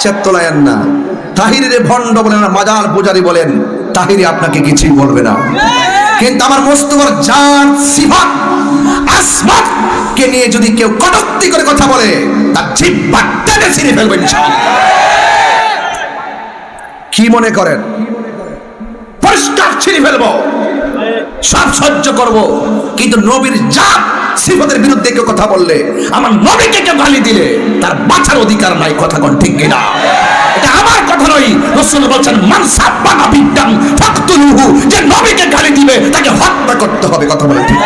চেত তোলায়েন না। তাহিরিরে ভণ্ড বলেন না, মাজার পূজারি বলেন, তাহিরি আপনাকে কিছুই বলবে না। কিন্তু আমার মোস্তফার জাত সিফাত আসমাত কে নিয়ে যদি কেউ কটূক্তি করে কথা বলে, তার জিহ্বা টেনে ছিঁড়ে ফেলবেন ইনশাআল্লাহ। কি মনে করেন পরিষ্কার ছিঁড়ে ফেলবো, সব সহ্য করব, কিন্তু নবীর জাত সিফাতের বিরুদ্ধে কেউ কথা বললে, আমার নবীকে কেউ গালি দিলে, তার বাঁচার অধিকার নাই। কথা কোন ঠিক কিনা? এটা আমার কথা নয়, রাসূল বলেছেন মান সাব্বা নাবিয়্যান ফাকতুলুহু, যে নবীকে গালি দিবে তাকে হত্যা করতে হবে। কথা বলে ঠিক?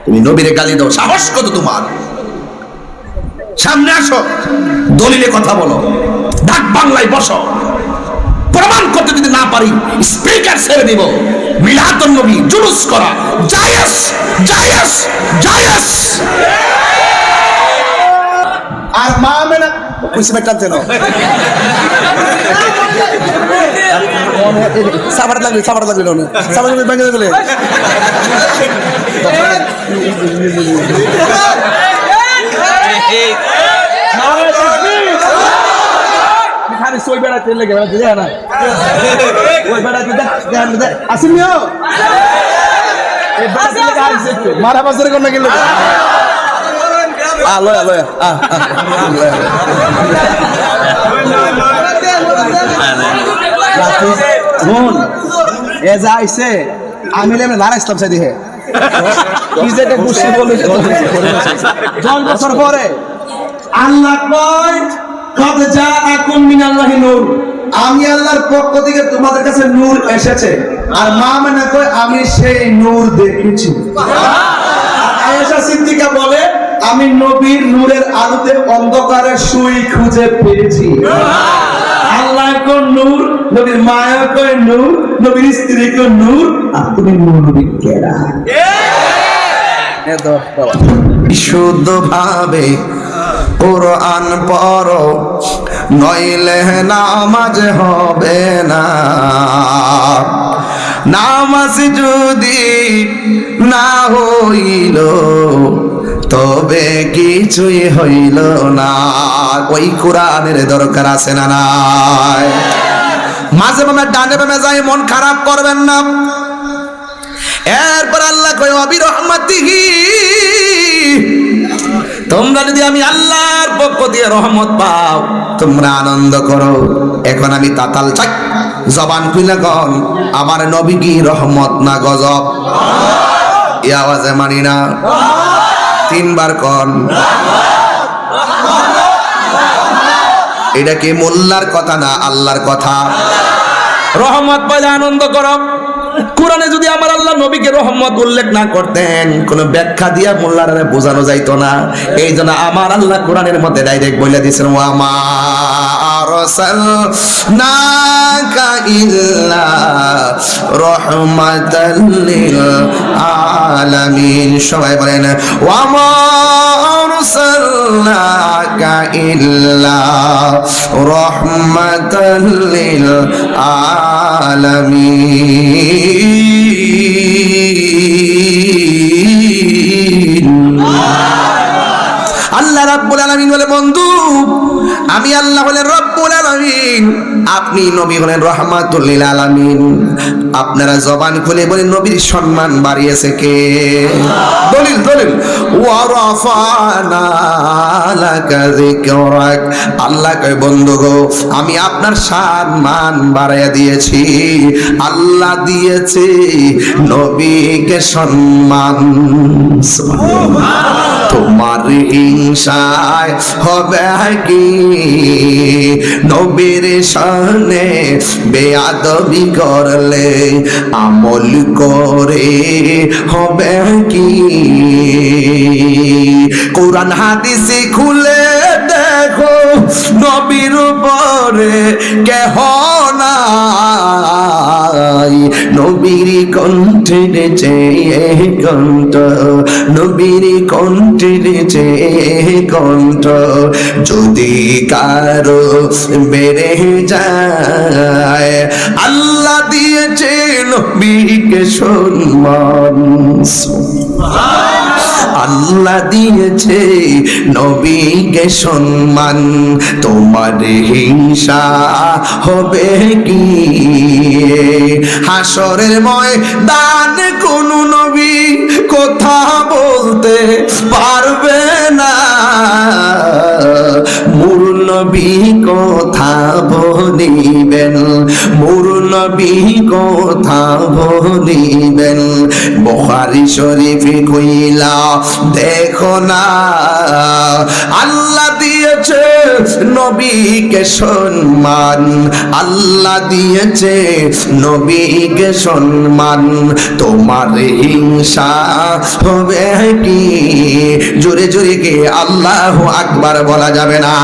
তুমি নবীরে গালি দাও, সাহস কত তোমার? সামনে আসো, দলিলে কথা বলো, ডাক বাংলায় বসো, প্রমাণ করতে যদি না পারি স্পিকার ছেড়ে দিব। মিলাদুন নবী জুলুস করা জায়েজ জায়েজ জায়েজ। আর মা মেনা কইছে না কাঁদতে না সাবার লাগবে না সাবার লাগবে ব্যাংকে গেলে খালি সই বেড়াতে লেগে বেড়াতে যায় না, ওই বেড়াতে আসিনিও মারা বাজারে কোন গেল আলো আলো শুন এ যা আইছে আমি লারা ইসলাম চাই দিহে কি যে এটা গুছি বলে 10 বছর পরে আল্লাহ কয় কদ জাআকুম মিনাল্লাহি নূর, আমি আল্লাহর পক্ষ থেকে তোমাদের কাছে নূর এসেছে। আর মা মানে কয় আমি সেই নূর দেখেছি। আয়েশা সিদ্দিকা বলে আমি নবীর নূরের আলোতে অন্ধকারের সুই খুঁজে পেয়েছি। আল্লাহ কো নূর, নবীর মায়া কয় নূর, নবীর স্ত্রী কো নূর, আর তুমি নূর নবী কেরা? বিশুদ্ধ ভাবে কোরআন পড়ো, নইলে নামাজ হবে না। নামাজ যদি না হইল তবে কিছুই হইল না। ওই কোরআনের দরকার আছে না নাই? মাঝে মাঝে ডানে বামে যাই মন খারাপ করবেন না। এরপর আল্লাহ কয় ওয়াবি রহমাতিহি, তোমরা যদি আমি আল্লাহর পক্ষ দিয়ে রহমত পাও তোমরা আনন্দ করো। এখন আমি তাতাল চাই, জবান খুলে কন আমার নবী কি রহমত না গজব? এই আওয়াজে মানি না, 3 বার কন। এটা কি মোল্লার কথা না আল্লাহর কথা? রহমত পাইলে আনন্দ করো। কোরআনে যদি আমার আল্লাহ নবীকে রহমত উল্লেখ না করতেন, কোন ব্যাখ্যা দিয়া মোল্লারে বোঝানো যাইতো না। এই জন্য আমার আল্লাহ কোরআনের মধ্যে ডাইরেক্ট বলে দিয়েছেন ওয়া মা আরসালনাকা ইল্লা রাহমাতাল লিল আলামিন। সবাই বলেন ওয়া মা আরসালনাকা ইল্লা রাহমাতাল লিল আলামিন। আল্লাহ রাব্বুল আলামিন বলে বন্ধু আমি আল্লাহ হলেন রব্বুল আলামিন, আপনি নবী হলেন রাহমাতুল লিল আলামিন। আপনারা জবান খুলে বলেন নবীর সম্মান বাড়িয়েছে কে? দলিল দলিল ওয়া রাফানা লাকা যিকরাক। আল্লাহ কয় বন্ধু গো আমি আপনার সম্মান বাড়াইয়া দিয়েছি। আল্লাহ দিয়েছে নবীকে সম্মান। তোমার হিংসায় হবে কি নবীর শানে বেয়াদবি করলে? আমল করে হবে কি? কোরআন হাদিসে খুলে দেখো নবীর উপরে কেহ নাই। নবীর কণ্ঠের চেয়ে কণ্ঠ, নবীর কণ্ঠের চেয়ে কণ্ঠ যদি কারো বেড়ে যায়, আল্লাহ দিয়েছে নবীকে সম্মান। আল্লাহ দিয়েছে নবীকে সম্মান, তোমার হিংসা হবে কি? হাসরের ময়দান কোন নবী কথা বলতে পারবে না, মূল নবী কথা বলিবেন, মূল নবী কথা বলিবেন। বুখারী শরীফে কইলা দেখো না, আল্লাহ দিয়েছে নবীকে সম্মান, আল্লাহ দিয়েছে নবীকে সম্মান, তোমার হিংসা হবে কি? জোরে জোরে কে আল্লাহু আকবার বলা যাবে না?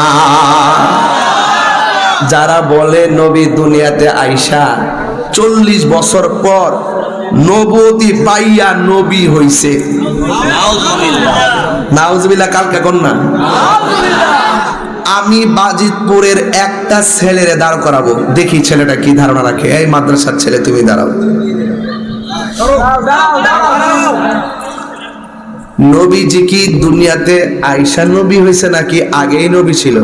যারা বলে নবী দুনিয়াতে আইসা 40 বছর পর নবুয়তি পাইয়া নবী হইছে, নাউজুবিল্লাহ, কালকা কন্যা। আমি বাজিতপুরের একটা ছেলেরে দাঁড় করাবো, দেখি ছেলেটা কি ধারণা রাখে। এই মাদ্রাসার ছেলে, তুমি দাঁড়াও। নবীজি কি দুনিয়াতে আইসা নবী হয়েছে নাকি আগেই নবী ছিল?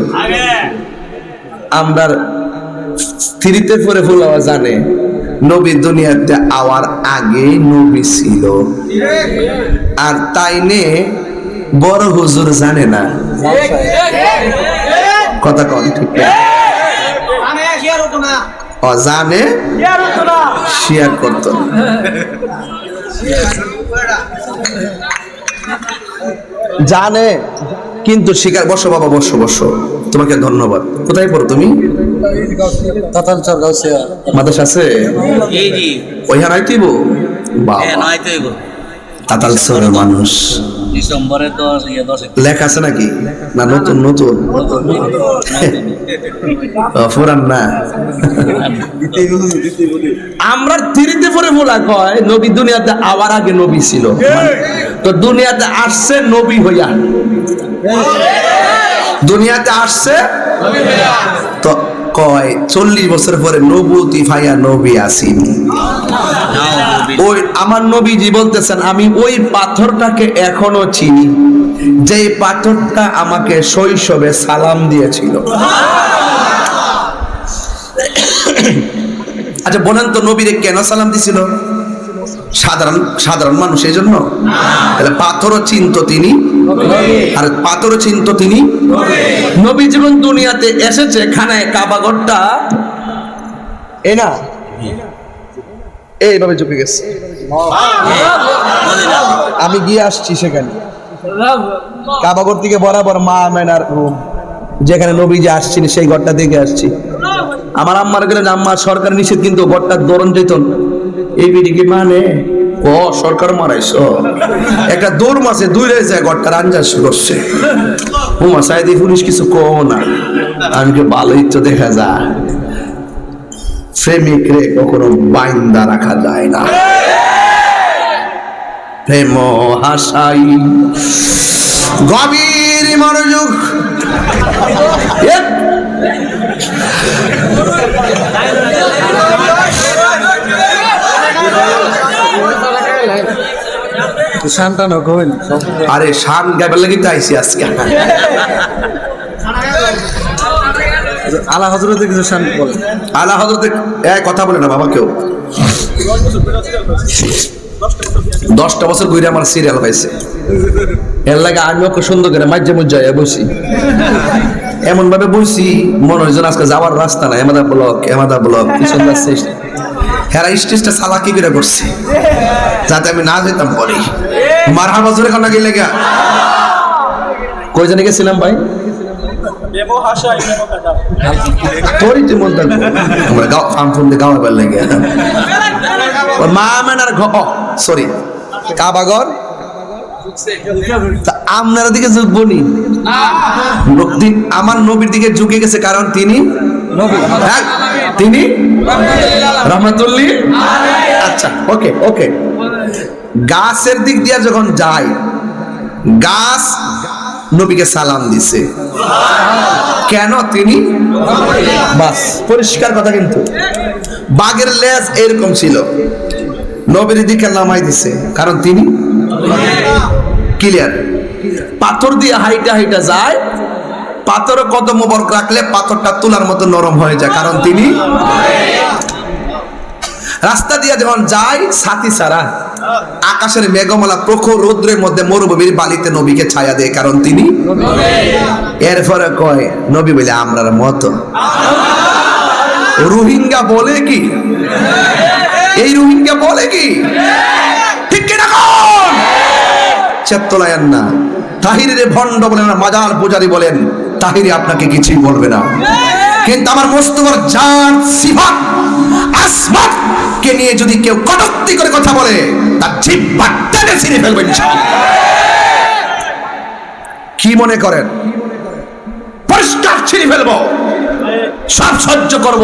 আমরা থ্রিতে পরে ফুলাওয়া জানে নবী দুনিয়াতে আওয়ার আগে নবী ছিল, আর তাই নে বড় হুজুর জানে না। কথা কন ঠিক জানে, শেয়ার করতো না। জানে কিন্তু শিকার। বসো বাবা, বসো বসো, তোমাকে ধন্যবাদ। কোথায় পড়ো তুমি? মাদ্রাসা আছে ওইখানে আইতেইব বাবা, তাতাল সরের মানুষ। ডিসেম্বরে তো লেখা আছে নাকি? না নতুন নতুন পুরান না? আমরা তিরিতে পরে বলা কয় নবী দুনিয়াতে আবার আগে নবী ছিল, তো দুনিয়াতে আসছে নবী হইয়া, দুনিয়াতে আসছে তো কয় 40 বছর পরে নবুয়তি ফাইয়া নবী আসিনি। ওই আমার নবীজি বলতেছেন, আমি ওই পাথরটাকে এখনো চিনি, যে পাথরটা আমাকে শৈশবে সালাম দিয়েছিল। আচ্ছা বলেন তো, নবীরে কেন সালাম দিছিল? সাধারণ মানুষ এই জন্য? তাহলে পাথরও চিনত তিনি, আর পাথরও চিনত তিনি। নবী জীবন দুনিয়াতে এসেছে, খানায় কাবাঘরটা এই না এইভাবে ঝুঁকে গেছে। আমি গিয়ে আসছি সেখানে, কাবাঘর থেকে বরাবর মা আমেনার রুম, যেখানে নবীজি আসছেন সেই ঘরটা দেখে আসছি। আমার আম্মার গেলেন, আম্মা সরকার নিষেধ কিন্তু ঘরটা দৌড়ন যেত। এই বিডি কি মানে ও সরকার মারাইছ? একটা দৌড় মাসে দূরে যায়, ঘরটা রাঞ্জা করছে। হুমা সাইদি পুলিশ কিছু কো না, আমি ভালোই তো দেখা যায়। প্রেমিক রে কখনো বাইন্দা রাখা যায় না। প্রেম হাসাই গভীর মনোযোগ। আরে শান গাইবার লাগি তো আইসি আজকে। আলা হযরতে কিছু শান বলে। আলা হযরতে কথা বলে না বাবা কেউ। 10টা বছর ঘুরে আমার সিরিয়াল পাইছে, এর লাগে আমি ওকে সুন্দর করে মাঝে মধ্যে বসি, এমন ভাবে বসি মনে হয় যেন আজকে যাওয়ার রাস্তা না। এমাদা ব্লক কি সুন্দর হেরা স্টেজটা সালাকি করে করছে যাতে আমি না যেতাম পরে। মারহাবা জোরে কান্না গেলে গা কই জানি গেছিলাম ভাই, তোরই তুই মন থাকবো আমরা গাও ফার্ম ফোন দিয়ে গাওয়া বেলা লাগে মা মেনার সরি কাবাগর। আপনার দিকে ঝুঁকবো নি, আমার নবীর দিকে ঝুঁকে গেছে, কারণ তিনি তিনি রহমাতুল্লিল। আচ্ছা ওকে ওকে। গাছের দিক দিয়ে যখন যায়, গাছ নবীকে সালাম দিছে কেন? তিনি বাস পরিষ্কার কথা। কিন্তু বাঘের লেজ এরকম ছিল, নবীর দিকে নামাই দিছে কারণ তিনি। ক্লিয়ার। পাথর দিয়ে হাইটা হাইটা যায়, পাথরে কদম মোবারক রাখলে পাথরটা তুলার মতো নরম হয়ে যায়, কারণ তিনি। রাস্তা দিয়ে যখন যায় সাথী ছাড়া, আকাশের মেঘমালা প্রখর রৌদ্রের মধ্যে মরুভূমির বালিতে নবীকে ছায়া দেয়, কারণ তিনি। এরপরে কয় নবী বলে আমরার মতো। রোহিঙ্গা বলে কি? এই রোহিঙ্গা বলে কি? ঠিক কিনা কোন? চেত্তলায়ান না। তাহিরে ভণ্ড বলেন না, মাজার পূজারি বলেন, তাহিরি আপনাকে কিছুই বলবে না। কিন্তু আমার মোস্তফার জাত সিফাত আসমাত কে নিয়ে যদি কেউ কটূক্তি করে কথা বলে, তার জিহ্বা টেনে ছিঁড়ে ফেলবেন ইনশাআল্লাহ। কি মনে করেন পরিষ্কার ছিঁড়ে ফেলবো, সব সহ্য করব,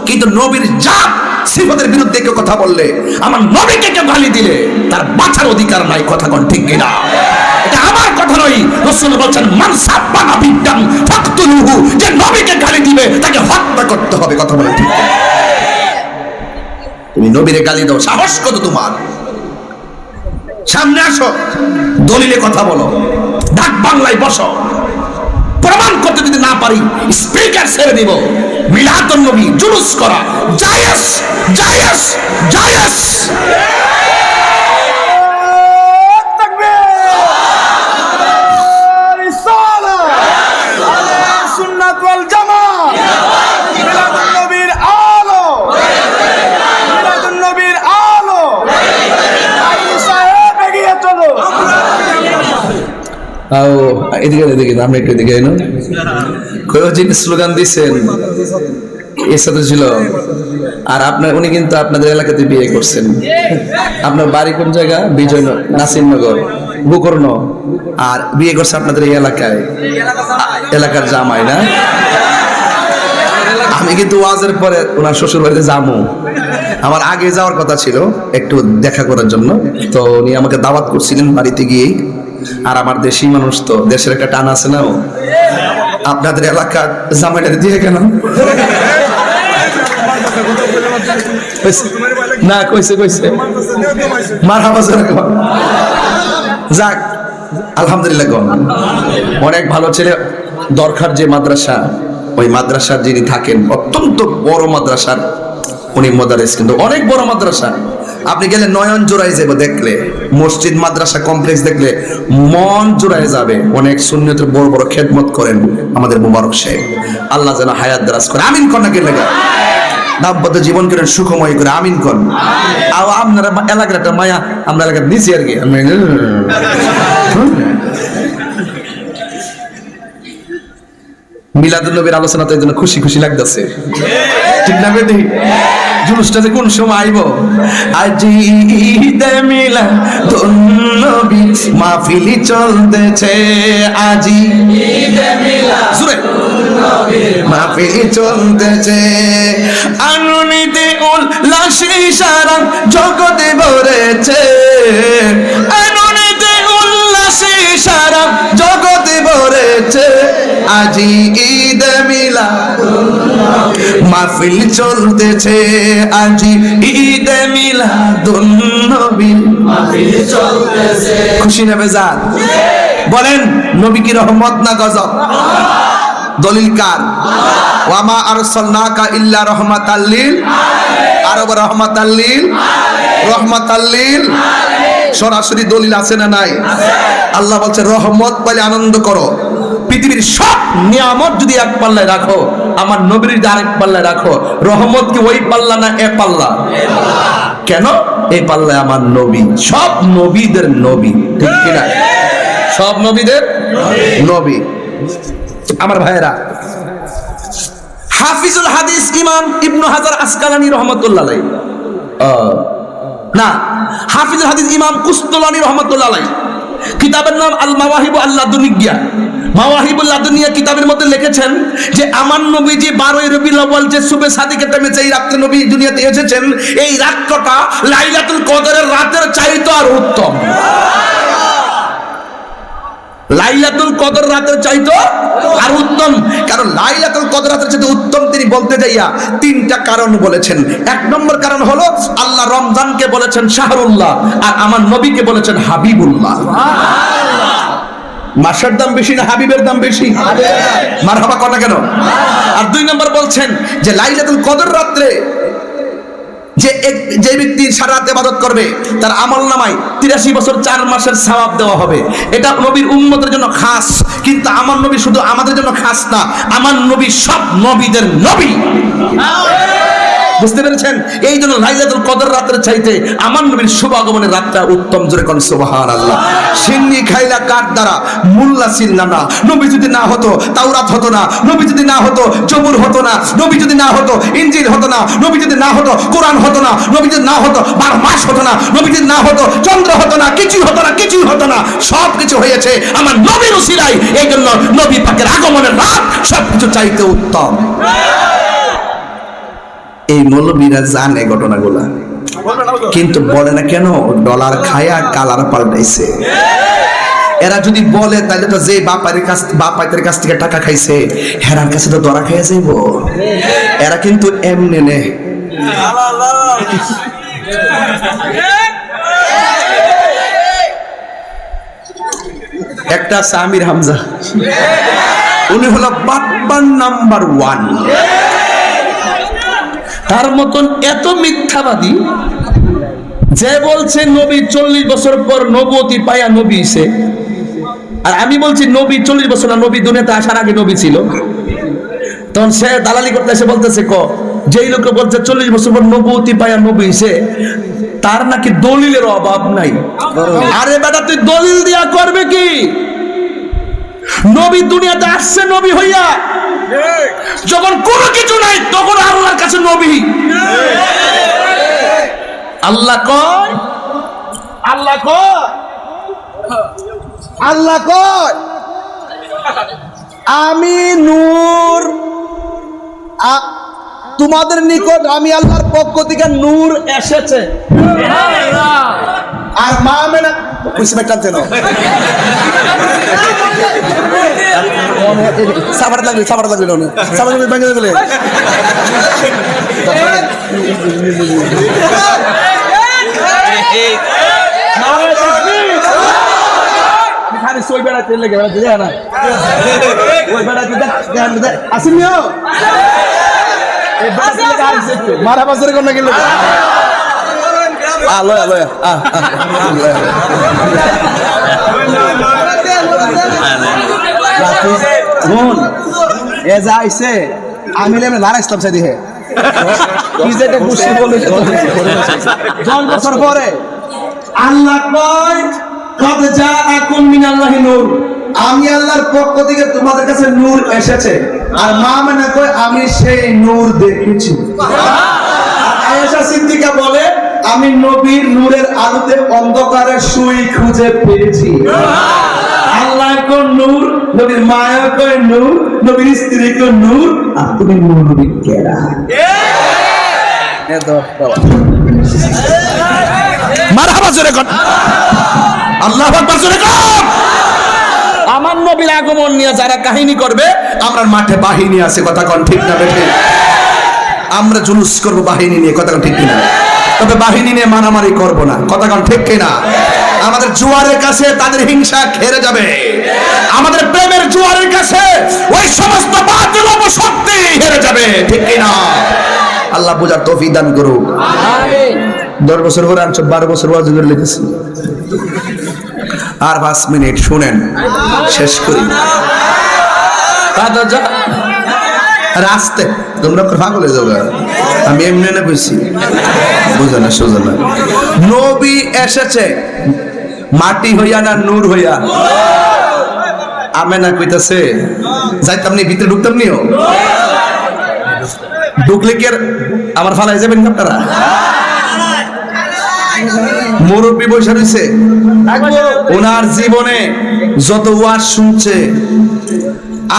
কিন্তু নবীর জাত সিফাতের বিরুদ্ধে কেউ কথা বললে, আমার নবীকে কেউ গালি দিলে, তার বাঁচার অধিকার নাই। কথা কোন ঠিক কিনা? এটা আমার কথা নয়, রাসূল বলেছেন মান সাব্বানা বিদ্দাম ফাকতুলুহু, যে নবীকে গালি দিবে তাকে হত্যা করতে হবে। কথা বলে ঠিক কিনা? তুমি নবীরে গালি দাও, সাহস কত তোমার? সামনে আসো, দলিলে কথা বলো, ডাক বাংলায় বসো। প্রমাণ করতে যদি না পারি, স্পিকার ছেড়ে দিব। মিলাদুন নবী জুলুস করা জায়েজ, জায়েজ, জায়েজ। এদিকে এদিকে আমরা একটু এদিকে এনো। যিনি স্লোগান দিচ্ছেন এর সাথে ছিল, আর আপনার উনি কিন্তু আপনাদের এলাকাতে বিয়ে করছেন। আপনার বাড়ি কোন জায়গা? বিজয় নাসিরনগর গোকর্ণ, আর বিয়ে করছে আপনাদের এই এলাকায়, এলাকার জামাই না? আমি কিন্তু ওয়াজের পরে ওনার শ্বশুর বাড়িতে যাবো, আমার আগে যাওয়ার কথা ছিল একটু দেখা করার জন্য, তো উনি আমাকে দাওয়াত করছিলেন বাড়িতে গিয়েই। আর আমার দেশি মানুষ তো, দেশের একটা টান আছে না, আপনাদের এলাকার জামাইটা দিয়ে কেন না কইছে কইছে মারহাবা যাক আলহামদুলিল্লাহ। অনেক ভালো ছেলে দরকার। যে মাদ্রাসা, ওই মাদ্রাসার যিনি থাকেন, অত্যন্ত বড় মাদ্রাসার উনি মোদারেস, কিন্তু অনেক বড় মাদ্রাসা। আপনি গেলে নয়ন জোড়ায় যাবে, দেখলে মসজিদ মাদ্রাসা কমপ্লেক্স দেখলে মন জোড়ায় যাবে। অনেক সুন্নতের বড় বড় খেদমত করেন আমাদের মুবারক সাহেব, আল্লাহ যেন হায়াত দারাজ করে। আমিন কর না কে লেগে দাম্পত্য জীবন করেন সুখময় করে, আমিন কর। আর আপনারা এলাকার একটা মায়া, আমরা এলাকার নিচে আর কি মিলাদুন নবীর আলোচনাতে জন্য খুশি খুশি লাগতেছে, ঠিক না বেটি? জুলুসটা যে কোন সময় আইব, আজি ঈদে মিলাদুন নবী মাহফিলি চলতেছে, আজি ঈদে মিলাদুন নবী মাহফিলি চলতেছে, আনন্দিতে উল্লাসে সারা জগতে ভরেছে, আনন্দিতে উল্লাসে সারা জগতে ভরেছে, আজি ঈদে মিলাদুন নবী মাহফিল চলতেছে, আজি ঈদে মিলাদুন নবী মাহফিল চলতেছে। খুশি না বেজার? বলেন নবী কি রহমত না গজব? দলিল কার? ওয়ামা আরসালনাকা ইল্লা রাহমাতাল লিল আলামিন। আর রাহমাতাল লিল আলামিন, রাহমাতাল লিল আলামিন। সরাসরি দলিল আছে না নাই? আল্লাহ বলছে রহমত পাইলে আনন্দ করো। পৃথিবীর সব নিয়ামত যদি এক পাল্লায় রাখো, আমার নবীর আরেক পাল্লায় রাখো। রহমত কি ওই পাল্লা না এ পাল্লা? কেন? এই পাল্লায় আমার নবী, সব নবীদের নবী, ঠিক কিনা? সব নবীদের নবী। আমার ভাইয়েরা, হাফিজুল হাদিস ইমাম ইবনু হাজার আসকালানি রহমতুল্লাহ আলাইহি, না হাফিজুল হাদিস ইমাম কুস্তুলানি রহমতুল্লাহ আলাইহি, কিতাবের নাম আল মাওয়াহিবু আল লাদুনিয়া। মাওয়াহিবুল লাদুনিয়া কিতাবের মধ্যে লিখেছেন যে আমার নবীজি 12 রবিউল আউয়াল যে সুবে সাদিকের টাইমে যেই রাতে নবী দুনিয়াতে এসেছেন, এই রাতটা লাইলাতুল কদরের রাতের চাইতে আর উত্তম। লাইলাতুল কদর রাতের চাইতো আর উত্তম, কারণ লাইলাতুল কদর রাতের চাইতে উত্তম তিনি বলতে যাইয়া তিনটা কারণ বলেছেন। এক নম্বর কারণ হলো আল্লাহ রমজানকে বলেছেন শাহরুল্লাহ, আর আমার নবীকে বলেছেন হাবিবুল্লাহ। মাসের দাম বেশি না হাবিবের দাম বেশি? মারহাবা কথা কেন? আর 2 নম্বর বলছেন যে লাইলাতুল কদর রাত্রে যে ব্যক্তি সারা রাত ইবাদত করবে তার আমলনামায় 83 বছর 4 মাসের সওয়াব দেওয়া হবে। এটা নবীর উম্মতের জন্য খাস, কিন্তু আমার নবী শুধু আমাদের জন্য খাস না, আমার নবী সব নবীদের নবী। বুঝতে পেরেছেন? এই জন্য লাইলাতুল কদর রাতের চাইতে আমার নবীর শুভ আগমনের রাতটা উত্তম। জোরে কোন সুবহানাল্লাহ। সিন্নি খাইলা কার দ্বারা মুল্লা ছিলেন না। নবী যদি না হতো তাওরাত হতো না, নবী যদি না হতো জবুর হতো না, নবী যদি না হতো ইনজিল হতো না, নবী যদি না হতো কোরআন হতো না, নবী যদি না হতো 12 মাস হতো না, নবী যদি না হতো চন্দ্র হতো না, কিছুই হতো না, কিছুই হতো না। সব কিছু হয়েছে আমার নবীর উসিলায়। এই জন্য নবী পাকের আগমনের রাত সবকিছু চাইতে উত্তম। এই মৌলবীরা জানে ঘটনাগুলা, কিন্তু বলে না কেন? ডলার খায়া কালার পাল্টাইছে। এরা যদি বলে তাহলে তো যে বাপাইদের কাছ থেকে টাকা খাইছে হেরার কাছে তো ধরা খাইয়া যাইব। এরা কিন্তু এমনি নে। একটা আছে আমির হামজা, উনি হলো বাটপার নাম্বার 1। তার মতন এত মিথ্যাবাদী যে বলছে নবী 40 বছর পর নবুয়তি পায়া নবী হইছে, আর আমি বলছি নবী 40 বছর না, নবী দুনিয়াতে আসার আগে নবী ছিল। তখন সে দালালি করতে এসে বলতেছে যেই লোক বলছে 40 বছর পর নবুয়তি পায়া নবী হইছে তার নাকি দলিলের অভাব নাই। আরে বেটা তুই দলিল দিয়া করবে কি? নবী দুনিয়াতে আসছে নবী হইয়া, যখন কোনো কিছু নাই তখন আল্লাহর কাছে নবী। আল্লাহ কয় আমি নূর, তোমাদের নিকট আমি আল্লাহর পক্ষ থেকে নূর এসেছে। আর মা মেনা কইছে টানতে নাও, সাবার লাগবে না, সাবার ভাঙে গেলে খালি সই বেড়াতে লেগে বেড়াতে যায় না, ওই বেড়াতে আসিনিও মারা বাজারে কোন গেল আমি লারা ইসলাম সাইদি হে বছর পরে আল্লাহ কয় কদ জাআকুম মিনাল্লাহি নূর, আমি আল্লাহর পক্ষ থেকে তোমাদের কাছে নূর এসেছে। আর মা মানে কয় আমি সেই নূর দেখেছি। আয়েশা সিদ্দিকা বলে আমি নবীর নূরের আলোতে অন্ধকারের সুই খুঁজে পেয়েছি। আল্লাহ কয় নূর, নবীর মায়া কয় নূর, নবীর স্ত্রী কয় নূর, আর তুমি নূর নবী কেরা? মারহাবা জোরে কর, আল্লাহু আকবার জোরে কর। আমার নবীর আগমন নিয়ে যারা কাহিনী করবে, আমরা মাঠে বাহিনী আছে, কথা কোন ঠিক না বেঠিক? আমরা জুলুস করব বাহিনী নিয়ে, কথা কোন ঠিক কিনা? তবে বাহিনী নিয়ে মারামারি করব না, কথা কোন ঠিক কিনা? আমাদের জোয়ারের কাছে তাদের হিংসা খেরে যাবে, আমাদের প্রেমের জোয়ারের কাছে ওই সমস্ত বাতিল অপশক্তি হেরে যাবে, ঠিক কিনা? আল্লাহ বুঝার তৌফিক দান করুক। আমিন। 10 বছর পরে 12 বছর ওয়াজ করে লিখেছি। আর 5 মিনিট শুনেন, শেষ করি। রাস্তে তোমরা পাগল হয়ে যাবে, আমি এমনি না কইছি, বুঝো না সোজা না। নবী এসেছে মাটি হইয়া না নূর হইয়া? আমেনা কইতাছে যাইতাম নি, ভিতরে ঢুকতাম নিও, ঢুকলে কি আর আমার ফালাই যাবেন আপনারা? মুরব্বী বসে রয়েছে, ওনার জীবনে যত ওয়াজ শুনছে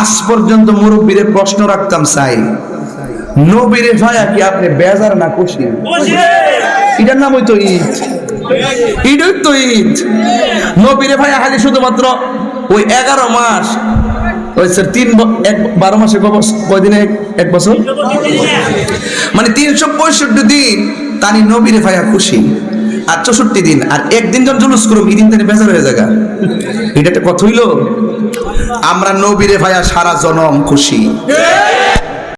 আজ পর্যন্ত মুরব্বীরে প্রশ্ন রাখতাম, চাই নবীরে ভাইয়া কি আপনি বেজার না খুশি? এটার নাম হইতো ঈদ, ঈদই তো ঈদ। নবীরে ভাইয়া খালি শুধুমাত্র ওই 11 মাস, ওই স্যার 12 মাসে কয়দিনে 1 বছর, মানে 365 দিন তানি নবীরে ভাইয়া খুশি। আর 64 দিন আর একদিন যখন জুলুস করব এই দিন তাহলে বেজার হয়ে যাগা। এটা একটা কথা হইলো। আমরা নবীরে ভাইয়া সারা জনম খুশি।